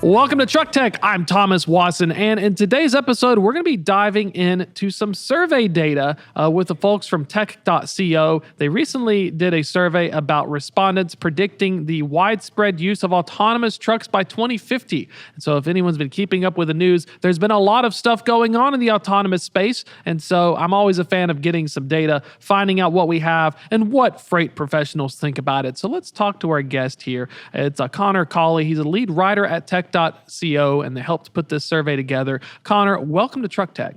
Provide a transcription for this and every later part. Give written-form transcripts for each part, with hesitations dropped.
Welcome to Truck Tech. I'm Thomas Wasson, and in today's episode, we're going to be diving into some survey data with the folks from tech.co. They recently did a survey about respondents predicting the widespread use of autonomous trucks by 2050. And so if anyone's been keeping up with the news, there's been a lot of stuff going on in the autonomous space. And so I'm always a fan of getting some data, finding out what we have and what freight professionals think about it. So let's talk to our guest here. It's Conor Cawley. He's a lead writer at tech.co, and they helped put this survey together. Conor, welcome to Truck Tech.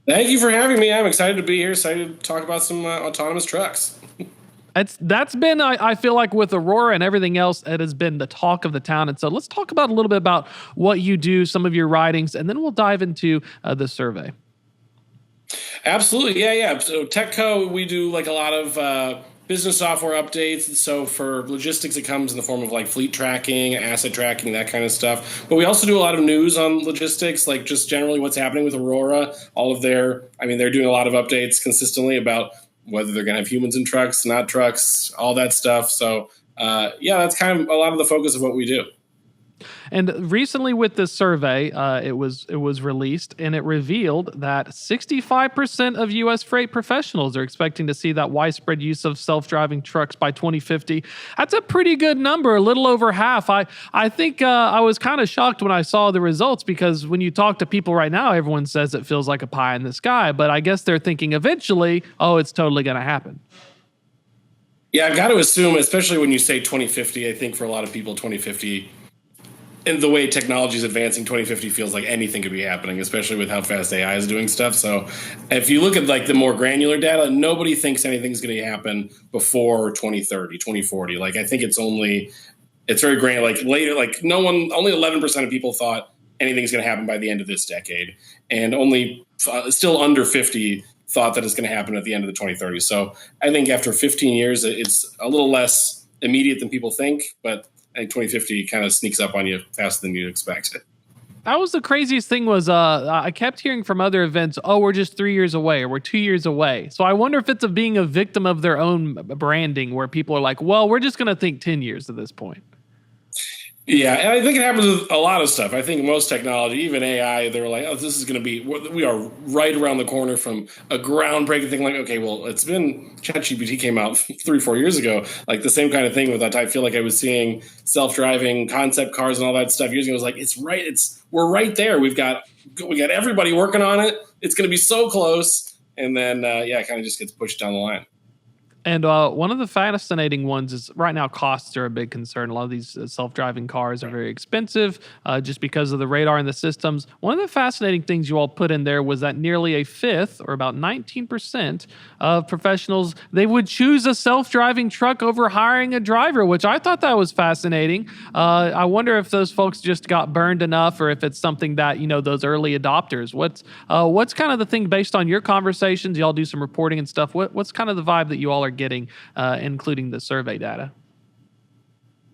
Thank you for having me. I'm excited to be here, excited to talk about some autonomous trucks. That's been, I feel like with Aurora and everything else, it has been the talk of the town. And so let's talk about a little bit about what you do, some of your writings, and then we'll dive into the survey. Absolutely. Yeah. So TechCo, we do like a lot of business software updates. So for logistics, it comes in the form of like fleet tracking, asset tracking, that kind of stuff. But we also do a lot of news on logistics, like just generally what's happening with Aurora. They're doing a lot of updates consistently about whether they're going to have humans in trucks, not trucks, all that stuff. So that's kind of a lot of the focus of what we do. And recently with this survey, it was released, and it revealed that 65% of U.S. freight professionals are expecting to see that widespread use of self-driving trucks by 2050. That's a pretty good number, a little over half. I think I was kind of shocked when I saw the results, because when you talk to people right now, everyone says it feels like a pie in the sky. But I guess they're thinking eventually, it's totally going to happen. Yeah, I've got to assume, especially when you say 2050, I think for a lot of people, 2050... and the way technology is advancing, 2050 feels like anything could be happening, especially with how fast AI is doing stuff. So if you look at like the more granular data, nobody thinks anything's going to happen before 2030, 2040. Like, I think it's very granular. Like later, like only 11% of people thought anything's going to happen by the end of this decade. And only still under 50 thought that it's going to happen at the end of the 2030s. So I think after 15 years, it's a little less immediate than people think, but I think 2050 kind of sneaks up on you faster than you'd expect. That was the craziest thing was I kept hearing from other events, we're just 3 years away or we're 2 years away. So I wonder if it's being a victim of their own branding, where people are like, well, we're just going to think 10 years at this point. Yeah, and I think it happens with a lot of stuff. I think most technology, even AI, they're like, this is going to be, we are right around the corner from a groundbreaking thing. Like, okay, well, it's been, ChatGPT came out 3-4 years ago. Like the same kind of thing with that. I feel like I was seeing self-driving concept cars and all that stuff years ago. I was like, we're right there. We got everybody working on it. It's going to be so close. And then, it kind of just gets pushed down the line. And one of the fascinating ones is right now costs are a big concern. A lot of these self-driving cars are very expensive just because of the radar in the systems. One of the fascinating things you all put in there was that nearly a fifth, or about 19% of professionals, they would choose a self-driving truck over hiring a driver, which I thought that was fascinating. I wonder if those folks just got burned enough, or if it's something that, those early adopters. What's kind of the thing based on your conversations? Y'all do some reporting and stuff. What's kind of the vibe that you all are getting, including the survey data?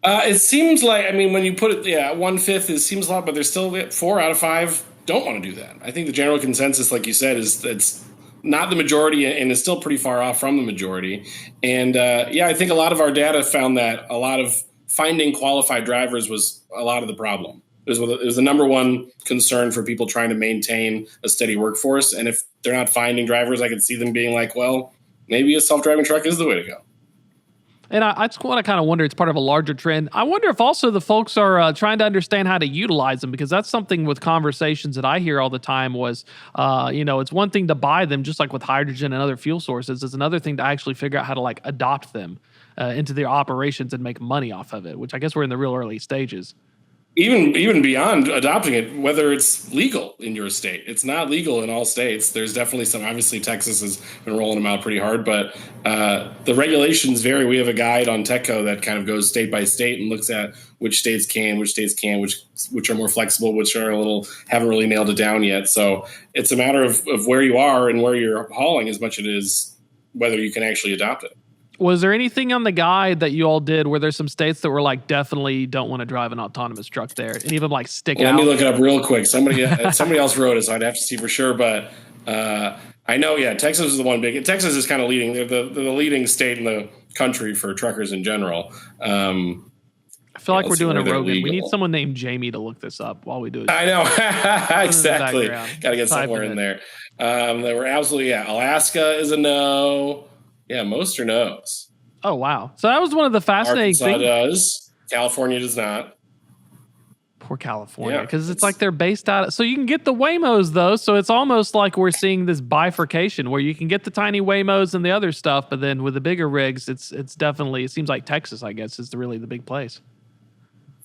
It seems like, when you put it, 1/5, it seems a lot, but there's still 4 out of 5 don't want to do that. I think the general consensus, like you said, is it's not the majority, and is still pretty far off from the majority. And I think a lot of our data found that a lot of finding qualified drivers was a lot of the problem. It was the number one concern for people trying to maintain a steady workforce. And if they're not finding drivers, I could see them being like, well, maybe a self-driving truck is the way to go. And I just want to kind of wonder, it's part of a larger trend. I wonder if also the folks are trying to understand how to utilize them, because that's something with conversations that I hear all the time was, it's one thing to buy them, just like with hydrogen and other fuel sources. It's another thing to actually figure out how to like adopt them into their operations and make money off of it, which I guess we're in the real early stages. Even beyond adopting it, whether it's legal in your state. It's not legal in all states. There's definitely some, obviously Texas has been rolling them out pretty hard, but the regulations vary. We have a guide on TechCo that kind of goes state by state and looks at which states can, which are more flexible, which are haven't really nailed it down yet. So it's a matter of where you are and where you're hauling as much as it is whether you can actually adopt it. Was there anything on the guide that you all did where there's some states that were like, definitely don't want to drive an autonomous truck there? Any of them like stick out? Let me look it up real quick. Somebody else wrote it, so I'd have to see for sure. But I know, Texas is the one big. Texas is kind of leading. They're the leading state in the country for truckers in general. I feel like we're doing a they're Rogan. We need legal. someone named Jamie to look this up while we do it. I know. Exactly. Got to get somewhere in there. They were absolutely, Alaska is a no. Yeah, most are no's. Oh, wow. So that was one of the fascinating things. Does. California does not. Poor California, because it's like they're based out. So you can get the Waymos, though. So it's almost like we're seeing this bifurcation where you can get the tiny Waymos and the other stuff, but then with the bigger rigs, it's definitely, it seems like Texas, I guess, is really the big place.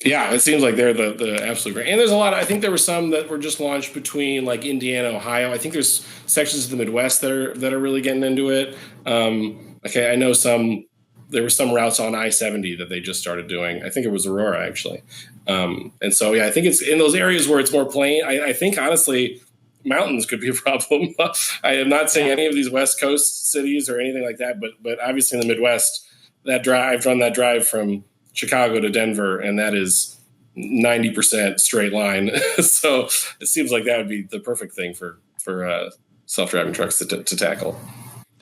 Yeah, it seems like they're the absolute great. And there's a lot. I think there were some that were just launched between like Indiana, Ohio. I think there's sections of the Midwest that are really getting into it. I know some. There were some routes on I-70 that they just started doing. I think it was Aurora, actually. And so, I think it's in those areas where it's more plain. I think, honestly, mountains could be a problem. I am not saying any of these West Coast cities or anything like that, but obviously in the Midwest, I've run that drive from Chicago to Denver, and that is 90% straight line. So it seems like that would be the perfect thing for self-driving trucks to tackle.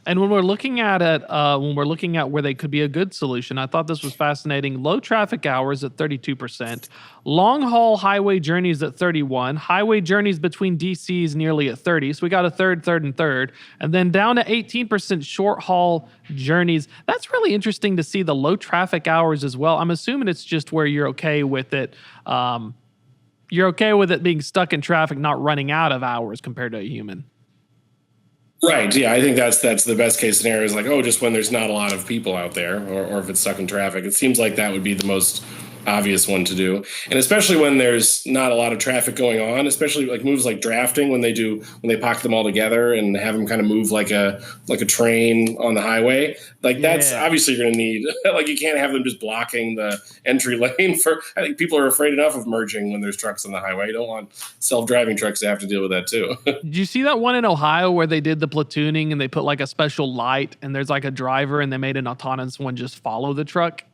And when we're looking at it, where they could be a good solution, I thought this was fascinating. Low traffic hours at 32%, long haul highway journeys at 31, highway journeys between DCs nearly at 30. So we got a third, and then down to 18% short haul journeys. That's really interesting to see the low traffic hours as well. I'm assuming it's just where you're okay with it. You're okay with it being stuck in traffic, not running out of hours compared to a human. Right. Yeah, I think that's the best case scenario is like, just when there's not a lot of people out there or if it's stuck in traffic. It seems like that would be the most obvious one to do. And especially when there's not a lot of traffic going on, especially like moves like drafting when they pocket them all together and have them kind of move like a train on the highway. Like that's obviously you're going to need, like you can't have them just blocking the entry lane I think people are afraid enough of merging when there's trucks on the highway. You don't want self-driving trucks to have to deal with that too. Did you see that one in Ohio where they did the platooning and they put like a special light and there's like a driver and they made an autonomous one just follow the truck?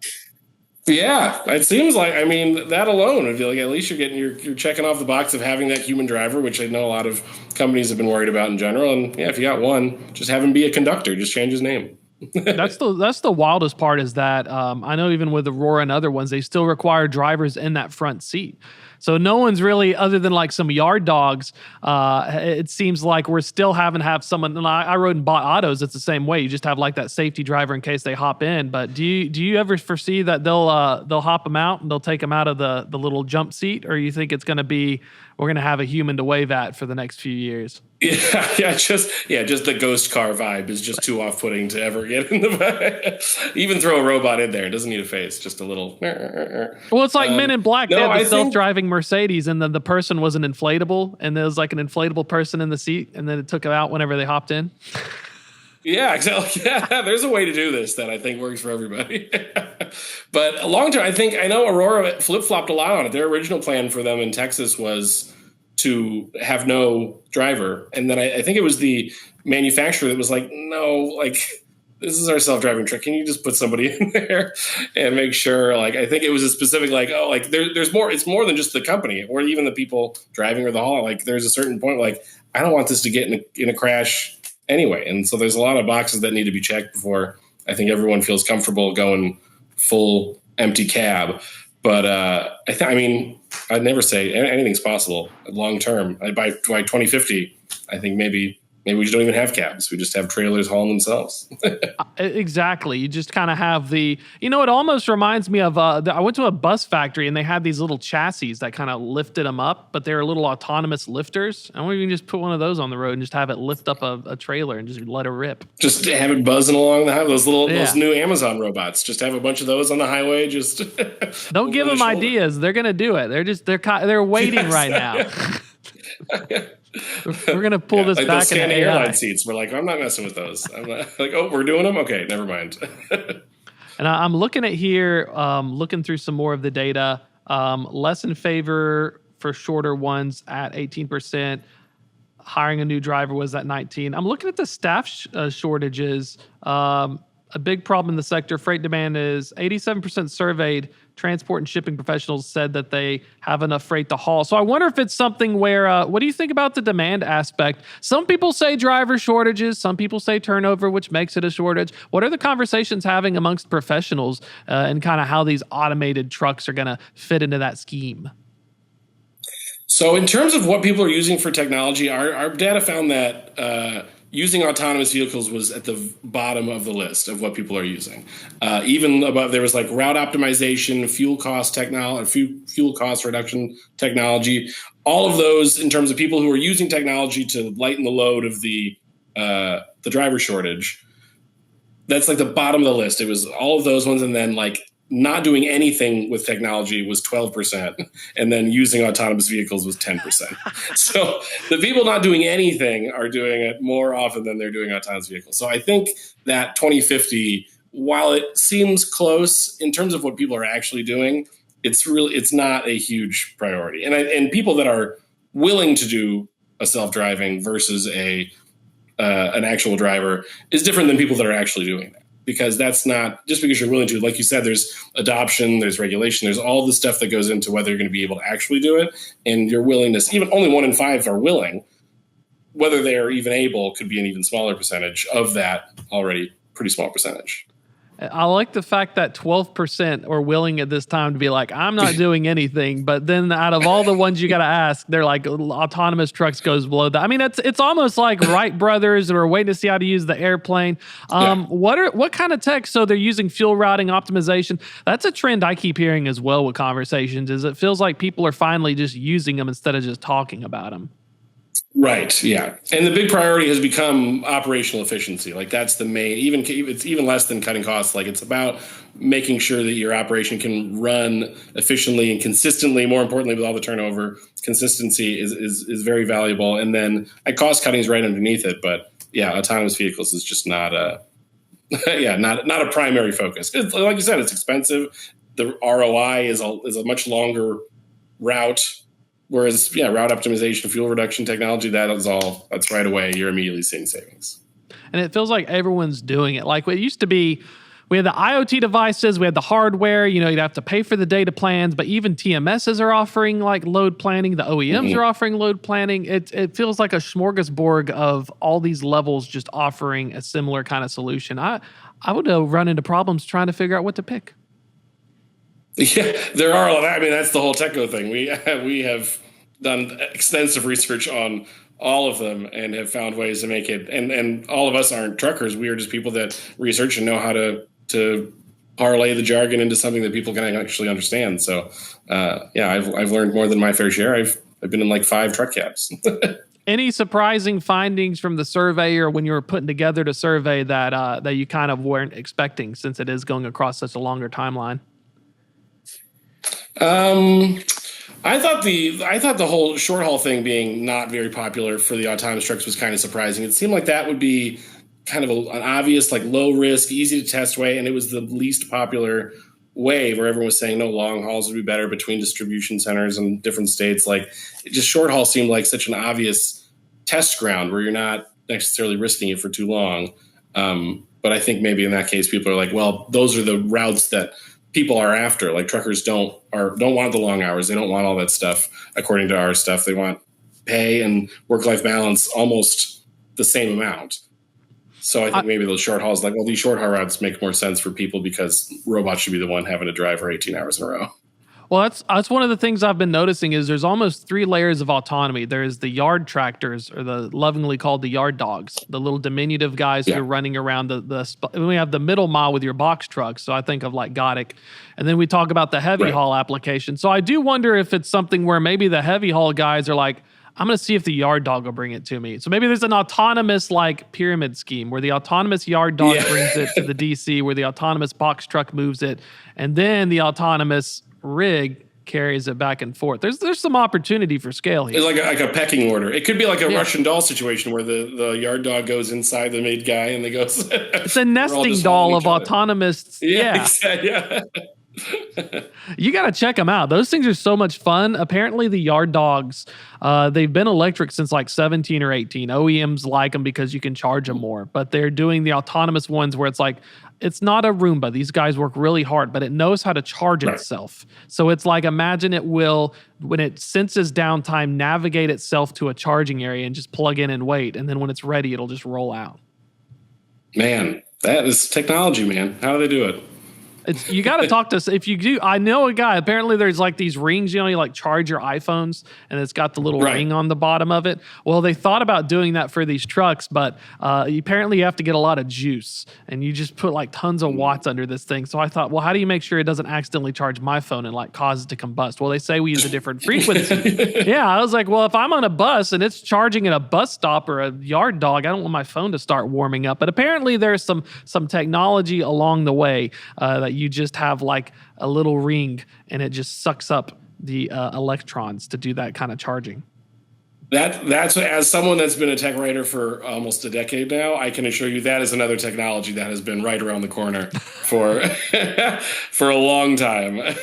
Yeah, it seems like, that alone would be like, at least you're checking off the box of having that human driver, which I know a lot of companies have been worried about in general. And if you got one, just have him be a conductor, just change his name. That's the wildest part is that I know even with Aurora and other ones, they still require drivers in that front seat. So no one's really, other than like some yard dogs, it seems like we're still having to have someone. And I rode and bought autos. It's the same way. You just have like that safety driver in case they hop in. But do you ever foresee that they'll hop them out and they'll take them out of the little jump seat, or you think it's going to be we're going to have a human to wave at for the next few years? Just the ghost car vibe is just too off-putting to ever get in the vibe. Even throw a robot in there, it doesn't need a face, just a little. Well, it's like Men in Black. They had the self-driving Mercedes, and then the person was an inflatable, and there was like an inflatable person in the seat, and then it took them out whenever they hopped in. Yeah, exactly. Yeah, there's a way to do this that I think works for everybody. But long term, I know Aurora flip-flopped a lot on it. Their original plan for them in Texas was to have no driver. And then I think it was the manufacturer that was like, no, like, this is our self-driving truck. Can you just put somebody in there and make sure, like, I think it was a specific, like, there's more, it's more than just the company or even the people driving or the haul. Like, there's a certain point, like, I don't want this to get in a crash anyway. And so there's a lot of boxes that need to be checked before I think everyone feels comfortable going full empty cab. But I'd never say anything's possible long term. By 2050, I think maybe we don't even have cabs. We just have trailers hauling themselves. Exactly. You just kind of have it almost reminds me of, I went to a bus factory and they had these little chassis that kind of lifted them up, but they were little autonomous lifters. I wonder if you can just put one of those on the road and just have it lift up a trailer and just let it rip. Just have it buzzing along the highway. Those new Amazon robots. Just have a bunch of those on the highway. Just don't give them ideas. They're going to do it. They're waiting right now. We're gonna pull this like back those in standing AI. airline seats. We're like, I'm not messing with those. I'm not, like, we're doing them. Okay, never mind. And I'm looking at here, looking through some more of the data. Less in favor for shorter ones at 18%. Hiring a new driver was at 19%. I'm looking at the staff shortages. A big problem in the sector. Freight demand is 87% surveyed transport and shipping professionals said that they have enough freight to haul. So I wonder if it's something where, what do you think about the demand aspect? Some people say driver shortages, some people say turnover, which makes it a shortage. What are the conversations having amongst professionals and kind of how these automated trucks are going to fit into that scheme? So in terms of what people are using for technology, our data found that using autonomous vehicles was at the bottom of the list of what people are using. Even above, there was like route optimization, fuel cost technology, fuel cost reduction technology. All of those, in terms of people who are using technology to lighten the load of the driver shortage, that's like the bottom of the list. It was all of those ones, and then like not doing anything with technology was 12%, and then using autonomous vehicles was 10%. So the people not doing anything are doing it more often than they're doing autonomous vehicles. So I think that 2050, while it seems close in terms of what people are actually doing, it's not a huge priority. And people that are willing to do a self-driving versus an actual driver is different than people that are actually doing that. Because that's not just because you're willing to, like you said, there's adoption, there's regulation, there's all the stuff that goes into whether you're going to be able to actually do it. And your willingness, even only 1 in 5 are willing, whether they're even able could be an even smaller percentage of that already pretty small percentage. I like the fact that 12% are willing at this time to be like, I'm not doing anything. But then out of all the ones you got to ask, they're like, autonomous trucks goes below that. I mean, it's almost like Wright brothers that are waiting to see how to use the airplane. What kind of tech? So they're using fuel routing optimization. That's a trend I keep hearing as well with conversations, is it feels like people are finally just using them instead of just talking about them. Right. Yeah. And the big priority has become operational efficiency. Like that's the main, it's even less than cutting costs. Like it's about making sure that your operation can run efficiently and consistently. More importantly, with all the turnover, consistency is very valuable. And then cost cutting is right underneath it. But yeah, autonomous vehicles is just not not a primary focus. Like you said, it's expensive. The ROI is a much longer route. Whereas, route optimization, fuel reduction technology, that's right away. You're immediately seeing savings. And it feels like everyone's doing it. Like it used to be, we had the IoT devices, we had the hardware, you'd have to pay for the data plans, but even TMSs are offering like load planning. The OEMs are offering load planning. It feels like a smorgasbord of all these levels just offering a similar kind of solution. I would run into problems trying to figure out what to pick. Yeah, there are a lot. I mean, that's the whole Techco thing. We have done extensive research on all of them and have found ways to make it. And all of us aren't truckers. We are just people that research and know how to parlay the jargon into something that people can actually understand. So, I've learned more than my fair share. I've been in like 5 truck cabs. Any surprising findings from the survey or when you were putting together the survey that you kind of weren't expecting, since it is going across such a longer timeline? I thought the whole short haul thing being not very popular for the autonomous trucks was kind of surprising. It seemed like that would be kind of an obvious, like low risk, easy to test way, and it was the least popular way where everyone was saying no, long hauls would be better between distribution centers in different states. Like just short haul seemed like such an obvious test ground where you're not necessarily risking it for too long. But I think maybe in that case, people are like, well, those are the routes that people are after. Like truckers don't want the long hours. They don't want all that stuff. According to our stuff, they want pay and work-life balance almost the same amount. So I think maybe those short hauls, like, well, these short haul routes make more sense for people because robots should be the one having to drive for 18 hours in a row. Well, that's one of the things I've been noticing is there's almost 3 layers of autonomy. There's the yard tractors, or the lovingly called the yard dogs, the little diminutive guys who are running around and we have the middle mile with your box trucks. So I think of like Gotic. And then we talk about the heavy haul application. So I do wonder if it's something where maybe the heavy haul guys are like, I'm going to see if the yard dog will bring it to me. So maybe there's an autonomous like pyramid scheme where the autonomous yard dog brings it to the DC, where the autonomous box truck moves it, and then the autonomous rig carries it back and forth. There's some opportunity for scale here. It's like a pecking order. It could be like a Russian doll situation where the yard dog goes inside the mid guy and they go. It's a nesting doll of autonomous. Yeah. You got to check them out. Those things are so much fun. Apparently, the yard dogs, they've been electric since like 17 or 18. OEMs like them because you can charge them more. But they're doing the autonomous ones where it's like, it's not a Roomba. These guys work really hard, but it knows how to charge itself. So it's like, imagine it will, when it senses downtime, navigate itself to a charging area and just plug in and wait. And then when it's ready, it'll just roll out. Man, that is technology, man. How do they do it? You got to talk to us. If you do, I know a guy, apparently there's like these rings, you like charge your iPhones and it's got the little ring on the bottom of it. Well, they thought about doing that for these trucks, but apparently you have to get a lot of juice and you just put like tons of watts under this thing. So I thought, well, how do you make sure it doesn't accidentally charge my phone and like cause it to combust? Well, they say we use a different frequency. Yeah. I was like, well, if I'm on a bus and it's charging at a bus stop or a yard dog, I don't want my phone to start warming up. But apparently there's some technology along the way that you just have like a little ring and it just sucks up the electrons to do that kind of charging. That's as someone that's been a tech writer for almost a decade now, I can assure you that is another technology that has been right around the corner for for a long time.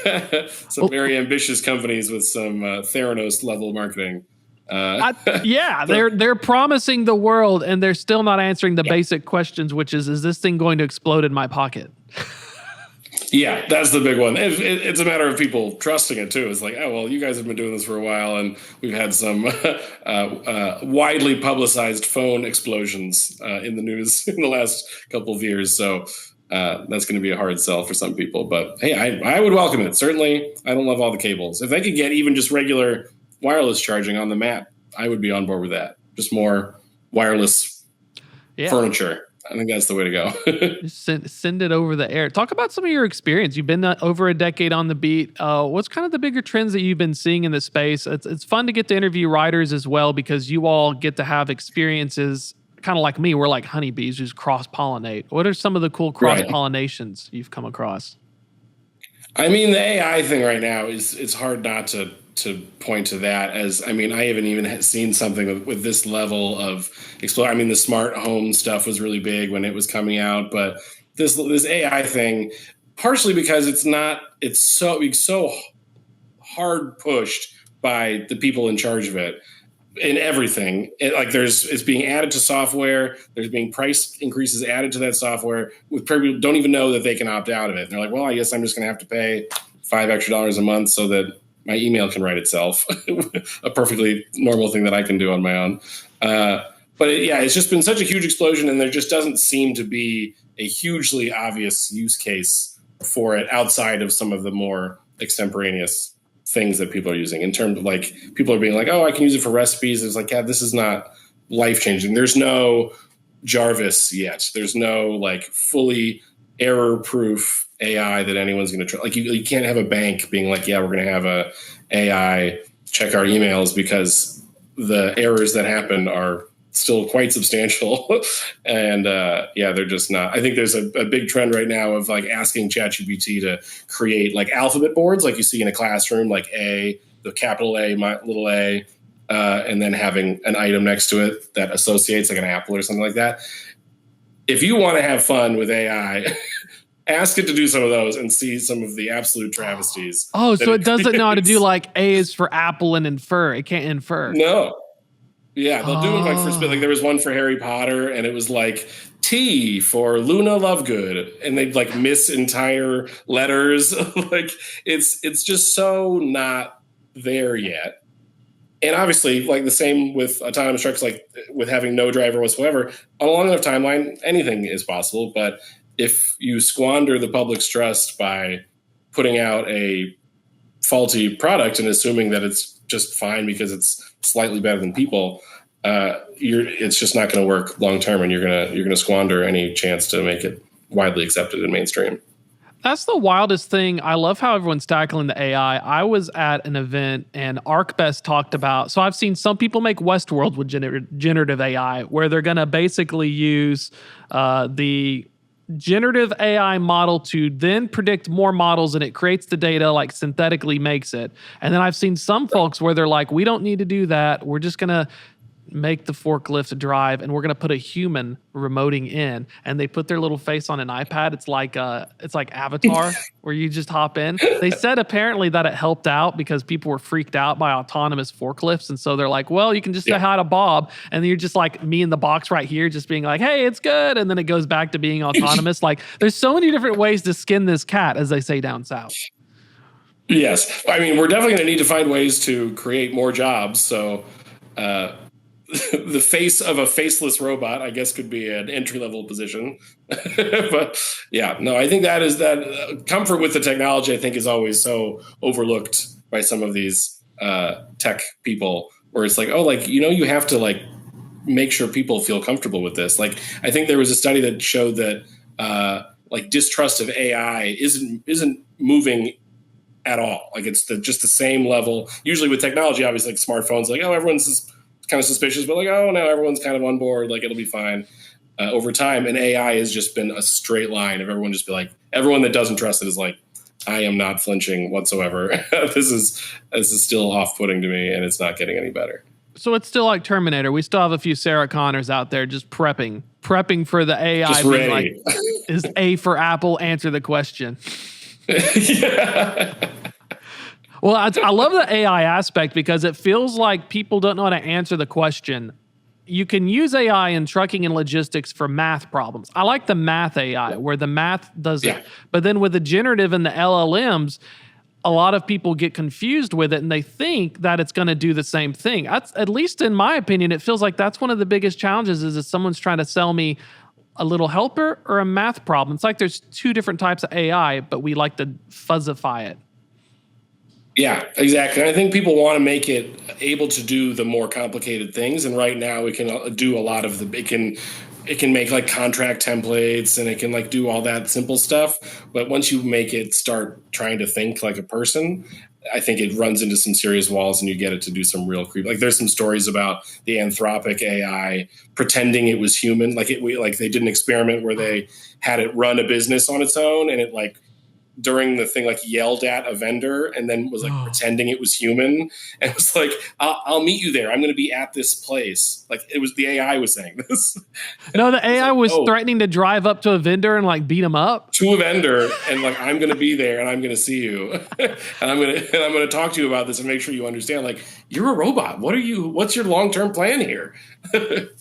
Some very ambitious companies with some Theranos level marketing. They're promising the world and they're still not answering the basic questions, which is this thing going to explode in my pocket? Yeah, that's the big one. It's a matter of people trusting it, too. It's like, oh, well, you guys have been doing this for a while, and we've had some widely publicized phone explosions in the news in the last couple of years. So that's going to be a hard sell for some people. But, hey, I would welcome it. Certainly, I don't love all the cables. If they could get even just regular wireless charging on the mat, I would be on board with that. Just more wireless furniture. I think that's the way to go. Just send it over the air. Talk about some of your experience. You've been over a decade on the beat. What's kind of the bigger trends that you've been seeing in this space? It's fun to get to interview writers as well because you all get to have experiences kind of like me. We're like honeybees who cross-pollinate. What are some of the cool cross-pollinations you've come across? I mean, the AI thing right now it's hard not to point to that as, I mean, I haven't even seen something with this level of explore. I mean, the smart home stuff was really big when it was coming out, but this AI thing, partially because it's so hard pushed by the people in charge of it in everything. It's being added to software. There's being price increases added to that software with people don't even know that they can opt out of it. And they're like, well, I guess I'm just going to have to pay $5 extra a month so that my email can write itself, a perfectly normal thing that I can do on my own. It's just been such a huge explosion, and there just doesn't seem to be a hugely obvious use case for it outside of some of the more extemporaneous things that people are using in terms of like people are being like, oh, I can use it for recipes. It's like, yeah, this is not life-changing. There's no Jarvis yet. There's no like fully error-proof AI that anyone's going to try. Like you can't have a bank being like, yeah, we're going to have a AI check our emails because the errors that happen are still quite substantial. And they're just not. I think there's a big trend right now of like asking ChatGPT to create like alphabet boards like you see in a classroom, like A, the capital A, little a, and then having an item next to it that associates like an apple or something like that. If you want to have fun with AI, ask it to do some of those and see some of the absolute travesties. Oh, so it doesn't know how to do like A is for apple and infer. It can't infer. No. Yeah, they'll do it like for like there was one for Harry Potter and it was like T for Luna Lovegood and they'd like miss entire letters. Like it's just so not there yet. And obviously, like the same with autonomous trucks, like with having no driver whatsoever, on a long enough timeline, anything is possible. But if you squander the public's trust by putting out a faulty product and assuming that it's just fine because it's slightly better than people, it's just not going to work long term, and you're gonna squander any chance to make it widely accepted in mainstream. That's the wildest thing. I love how everyone's tackling the AI. I was at an event and ArcBest talked about, so I've seen some people make Westworld with generative AI, where they're going to basically use the generative AI model to then predict more models, and it creates the data, like synthetically makes it. And then I've seen some folks where they're like, we don't need to do that. We're just going to make the forklift drive, and we're going to put a human remoting in, and they put their little face on an iPad. It's like Avatar where you just hop in. They said apparently that it helped out because people were freaked out by autonomous forklifts. And so they're like, well, you can just say hi to Bob. And then you're just like me in the box right here, just being like, hey, it's good. And then it goes back to being autonomous. Like there's so many different ways to skin this cat, as they say down south. Yes. I mean, we're definitely going to need to find ways to create more jobs. So, the face of a faceless robot, I guess, could be an entry-level position. But yeah, no, I think that comfort with the technology, I think, is always so overlooked by some of these tech people, where it's like, oh, like, you have to like make sure people feel comfortable with this. Like, I think there was a study that showed that like distrust of AI isn't moving at all. Like it's just the same level. Usually with technology, obviously, like smartphones, like, oh, everyone's kind of suspicious, but like, oh no, everyone's kind of on board, like it'll be fine. Over time, and AI has just been a straight line of everyone just be like, everyone that doesn't trust it is like, I am not flinching whatsoever. This is still off-putting to me, and it's not getting any better. So it's still like Terminator. We still have a few Sarah Connors out there just prepping for the AI. Just being ready. Like, is A for Apple? Answer the question. Yeah. Well, I love the AI aspect because it feels like people don't know how to answer the question. You can use AI in trucking and logistics for math problems. I like the math AI where the math does it. But then with the generative and the LLMs, a lot of people get confused with it and they think that it's going to do the same thing. At least in my opinion, it feels like that's one of the biggest challenges is if someone's trying to sell me a little helper or a math problem. It's like there's two different types of AI, but we like to fuzzify it. Yeah, exactly. And I think people want to make it able to do the more complicated things. And right now it can do a lot of it can make like contract templates and it can like do all that simple stuff. But once you make it start trying to think like a person, I think it runs into some serious walls and you get it to do some real creep. Like there's some stories about the Anthropic AI pretending it was human. Like they did an experiment where they had it run a business on its own and it like during the thing, like yelled at a vendor and then was like pretending it was human. And it was like, I'll meet you there. I'm going to be at this place. Like it was the AI was saying this. No, the AI was threatening to drive up to a vendor and like beat him up. To a vendor and like, I'm going to be there and I'm going to see you. and I'm going to talk to you about this and make sure you understand, like, you're a robot. What's your long-term plan here?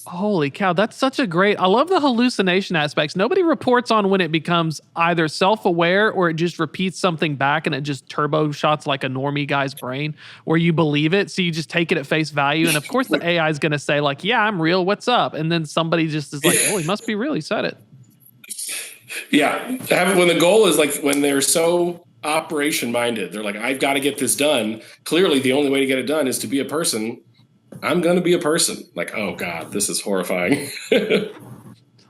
Holy cow. That's such a I love the hallucination aspects. Nobody reports on when it becomes either self-aware or it just repeats something back and it just turbo shots like a normie guy's brain where you believe it. So you just take it at face value. And of course the AI is going to say like, yeah, I'm real. What's up? And then somebody just is like, oh, he must be real. He said it. Yeah. When the goal is like when they're so operation minded, they're like, I've got to get this done. Clearly the only way to get it done is to be a person. I'm going to be a person. Like, oh God, this is horrifying.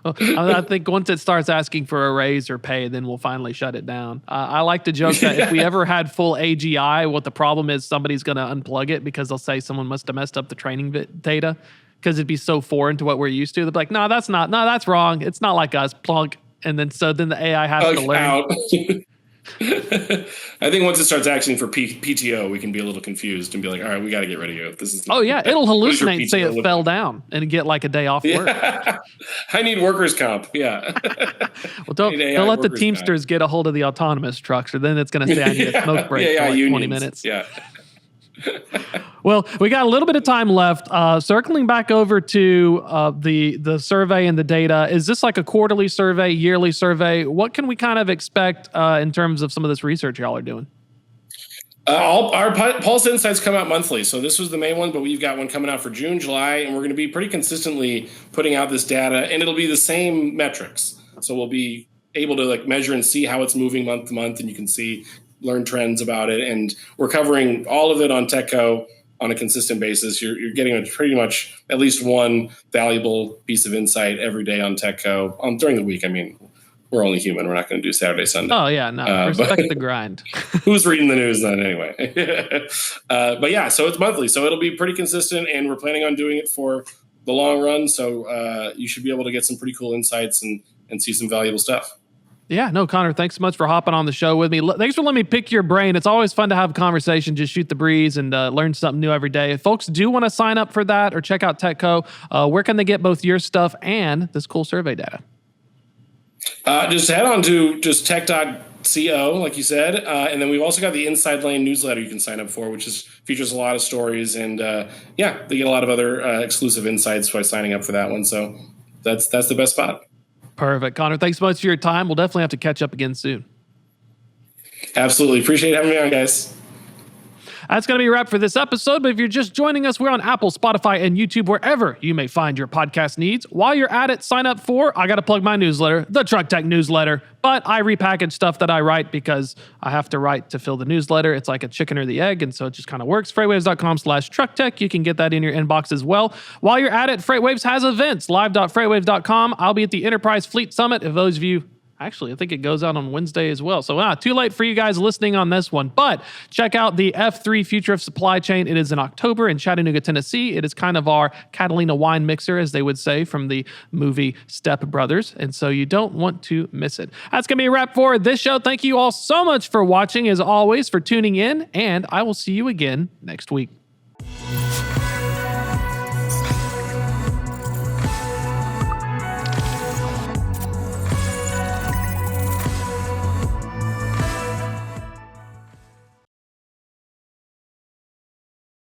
Well, I think once it starts asking for a raise or pay, then we'll finally shut it down. I like to joke that if we ever had full AGI, what the problem is somebody's going to unplug it because they'll say someone must have messed up the training data because it'd be so foreign to what we're used to. They'll be like, no, that's wrong. It's not like us. Plug. And then the AI has to learn. Out. I think once it starts asking for PTO, we can be a little confused and be like, all right, we got to get rid of you. This is it'll hallucinate and say it fell down and get like a day off work. I need workers' comp. Yeah. Well, don't let the Teamsters get a hold of the autonomous trucks, or then it's going to say I need a smoke break for like unions. 20 minutes. Yeah. Well, we got a little bit of time left. Circling back over to the survey and the data, is this like a quarterly survey, yearly survey? What can we kind of expect in terms of some of this research y'all are doing? Our Pulse Insights come out monthly. So this was the main one, but we've got one coming out for June, July, and we're going to be pretty consistently putting out this data, and it'll be the same metrics. So we'll be able to like measure and see how it's moving month to month, and you can learn trends about it. And we're covering all of it on TechCo on a consistent basis. You're getting pretty much at least one valuable piece of insight every day on TechCo. During the week, I mean, we're only human. We're not going to do Saturday, Sunday. Oh, yeah, no. Respect the grind. Who's reading the news then anyway? But yeah, so it's monthly. So it'll be pretty consistent, and we're planning on doing it for the long run. So you should be able to get some pretty cool insights and see some valuable stuff. Yeah, no, Conor, thanks so much for hopping on the show with me. Thanks for letting me pick your brain. It's always fun to have a conversation, just shoot the breeze and learn something new every day. If folks do want to sign up for that or check out TechCo, where can they get both your stuff and this cool survey data? Just head on to just tech.co, like you said. And then we've also got the Inside Lane newsletter you can sign up for, which features a lot of stories. And they get a lot of other exclusive insights by signing up for that one. So that's the best spot. Perfect. Conor, thanks so much for your time. We'll definitely have to catch up again soon. Absolutely. Appreciate having me on, guys. That's going to be a wrap for this episode, but if you're just joining us, we're on Apple, Spotify, and YouTube, wherever you may find your podcast needs. While you're at it, sign up for, I got to plug my newsletter, the Truck Tech newsletter, but I repackage stuff that I write because I have to write to fill the newsletter. It's like a chicken or the egg, and so it just kind of works. FreightWaves.com/trucktech. You can get that in your inbox as well. While you're at it, FreightWaves has events, live.freightwaves.com. I'll be at the Enterprise Fleet Summit. If those of you Actually, I think it goes out on Wednesday as well. So too late for you guys listening on this one. But check out the F3 Future of Supply Chain. It is in October in Chattanooga, Tennessee. It is kind of our Catalina wine mixer, as they would say, from the movie Step Brothers. And so you don't want to miss it. That's going to be a wrap for this show. Thank you all so much for watching, as always, for tuning in. And I will see you again next week.